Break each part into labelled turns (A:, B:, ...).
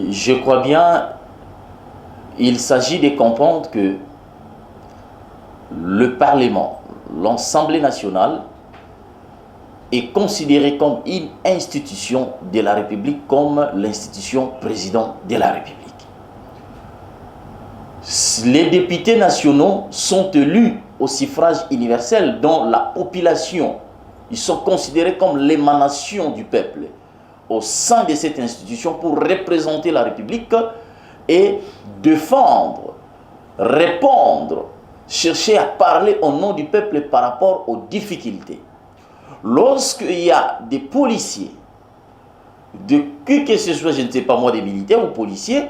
A: je crois bien, il s'agit de comprendre que le Parlement, l'Assemblée nationale, est considéré comme une institution de la République, comme l'institution président de la République. Les députés nationaux sont élus au suffrage universel dans la population. Ils sont considérés comme l'émanation du peuple au sein de cette institution pour représenter la République et défendre, répondre, chercher à parler au nom du peuple par rapport aux difficultés. Lorsqu'il y a des policiers, de qui que ce soit, je ne sais pas moi, des militaires ou policiers,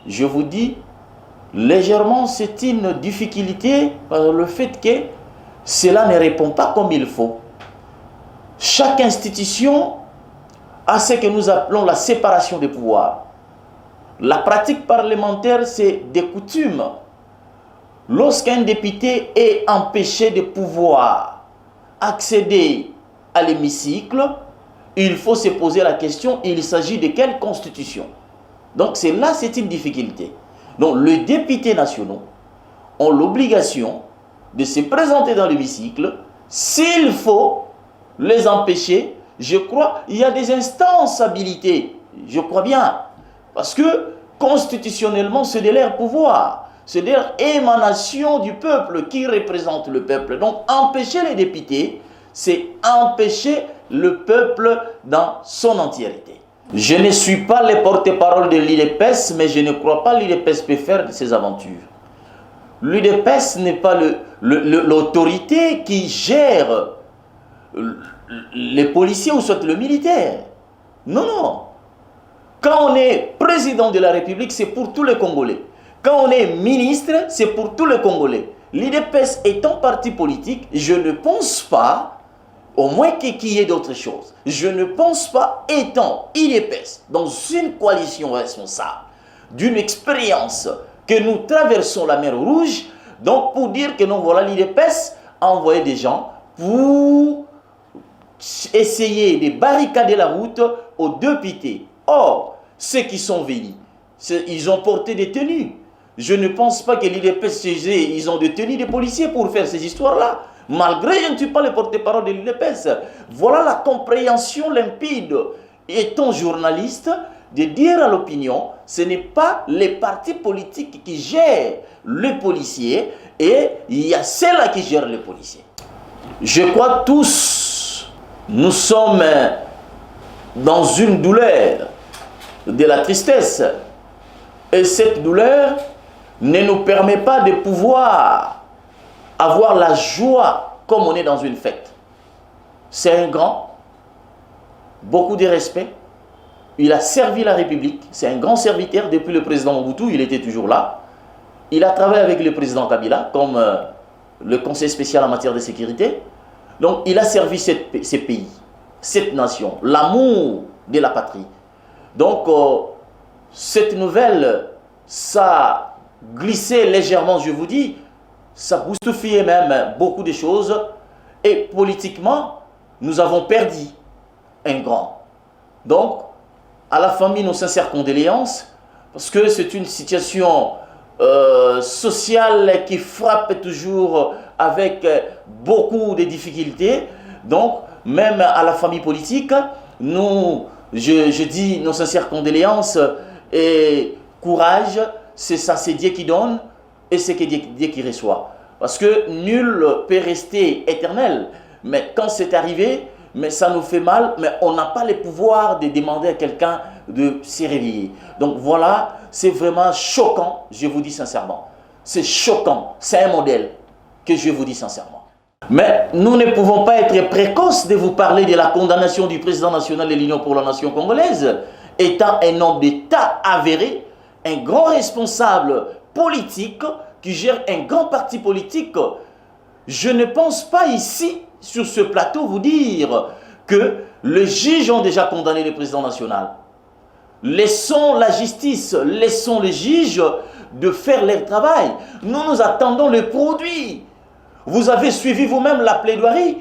A: je vous dis, légèrement, c'est une difficulté par le fait que cela ne répond pas comme il faut. Chaque institution a ce que nous appelons la séparation des pouvoirs. La pratique parlementaire, c'est des coutumes. Lorsqu'un député est empêché de pouvoir accéder à l'hémicycle, il faut se poser la question, il s'agit de quelle constitution? Donc c'est là, c'est une difficulté. Donc les députés nationaux ont l'obligation de se présenter dans l'hémicycle. S'il faut les empêcher, je crois, il y a des instances habilitées, je crois bien, parce que constitutionnellement, c'est de leur pouvoir, c'est de leur émanation du peuple qui représente le peuple. Donc empêcher les députés, c'est empêcher le peuple dans son entièreté. Je ne suis pas le porte-parole de l'UDPS, mais je ne crois pas que l'UDPS peut faire ses aventures. L'UDPS n'est pas l'autorité qui gère les policiers ou soit le militaire. Non, non. Quand on est président de la République, c'est pour tous les Congolais. Quand on est ministre, c'est pour tous les Congolais. L'UDPS étant parti politique, je ne pense pas, au moins qu'il y ait d'autres choses, je ne pense pas, étant UDPS dans une coalition responsable, d'une expérience que nous traversons la mer Rouge, donc pour dire que non, voilà, l'UDPS a envoyé des gens pour essayer de barricader la route aux députés. Or, ceux qui sont venus, ils ont porté des tenues. Je ne pense pas que l'UDPS, ils ont des tenues de policiers pour faire ces histoires-là. Malgré, je ne suis pas le porte-parole de l'UDPS. Voilà la compréhension limpide, étant journaliste, de dire à l'opinion, ce n'est pas les partis politiques qui gèrent les policiers, et il y a ceux-là qui gèrent les policiers. Je crois tous, nous sommes dans une douleur, de la tristesse. Et cette douleur ne nous permet pas de pouvoir avoir la joie comme on est dans une fête. C'est un grand, beaucoup de respect. Il a servi la République. C'est un grand serviteur depuis le président Mobutu. Il était toujours là. Il a travaillé avec le président Kabila comme le conseil spécial en matière de sécurité. Donc il a servi ces pays, cette nation, l'amour de la patrie. Donc cette nouvelle, ça a glissé légèrement, je vous dis, ça boustifiait même beaucoup de choses. Et politiquement, nous avons perdu un grand. Donc, à la famille, nos sincères condoléances, parce que c'est une situation sociale qui frappe toujours avec beaucoup de difficultés. Donc, même à la famille politique, je dis nos sincères condoléances et courage, c'est ça, c'est Dieu qui donne et c'est Dieu qui reçoit. Parce que nul ne peut rester éternel. Mais quand c'est arrivé, mais ça nous fait mal, mais on n'a pas le pouvoir de demander à quelqu'un de se réveiller. Donc voilà, c'est vraiment choquant, je vous dis sincèrement. C'est choquant, c'est un modèle que je vous dis sincèrement. Mais nous ne pouvons pas être précoces de vous parler de la condamnation du président national de l'Union pour la nation congolaise, étant un homme d'État avéré, un grand responsable politique qui gère un grand parti politique. Je ne pense pas ici, sur ce plateau, vous dire que les juges ont déjà condamné le président national. Laissons la justice, laissons les juges de faire leur travail. Nous attendons le produit. Vous avez suivi vous-même la plaidoirie.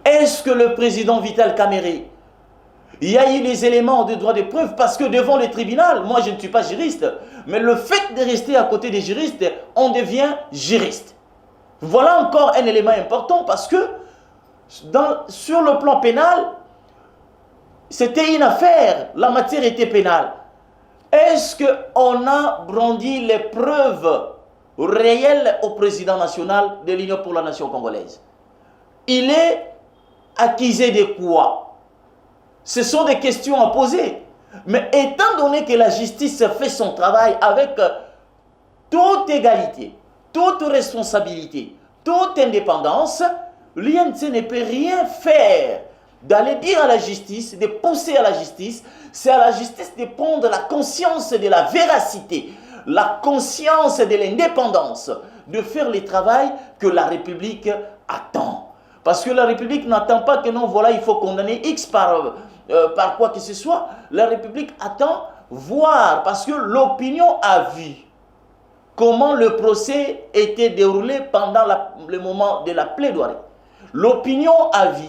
A: Est-ce que le président Vital Kamerhe, il y a eu les éléments de droit de preuve parce que devant le tribunal, moi je ne suis pas juriste, mais le fait de rester à côté des juristes, on devient juriste. Voilà encore un élément important parce que sur le plan pénal, c'était une affaire, la matière était pénale. Est-ce qu'on a brandi les preuves réelles au président national de l'Union pour la nation congolaise? Il est accusé de quoi? Ce sont des questions à poser. Mais étant donné que la justice fait son travail avec toute égalité, toute responsabilité, toute indépendance, l'INC ne peut rien faire. D'aller dire à la justice, de pousser à la justice, c'est à la justice de prendre la conscience de la véracité, la conscience de l'indépendance, de faire le travail que la République attend. Parce que la République n'attend pas que non, voilà, il faut condamner X par quoi que ce soit. La République attend voir, parce que l'opinion a vu comment le procès était déroulé pendant le moment de la plaidoirie. L'opinion a vu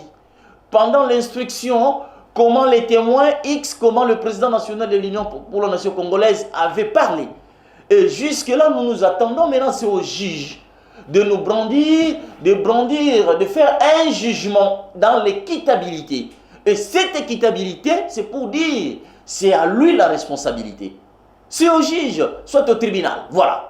A: pendant l'instruction comment les témoins X, comment le président national de l'Union pour la nation congolaise avait parlé. Et jusque-là, nous nous attendons maintenant, c'est au juge de nous brandir, de faire un jugement dans l'équitabilité. Et cette équitabilité, c'est pour dire, c'est à lui la responsabilité. C'est au juge, soit au tribunal. Voilà.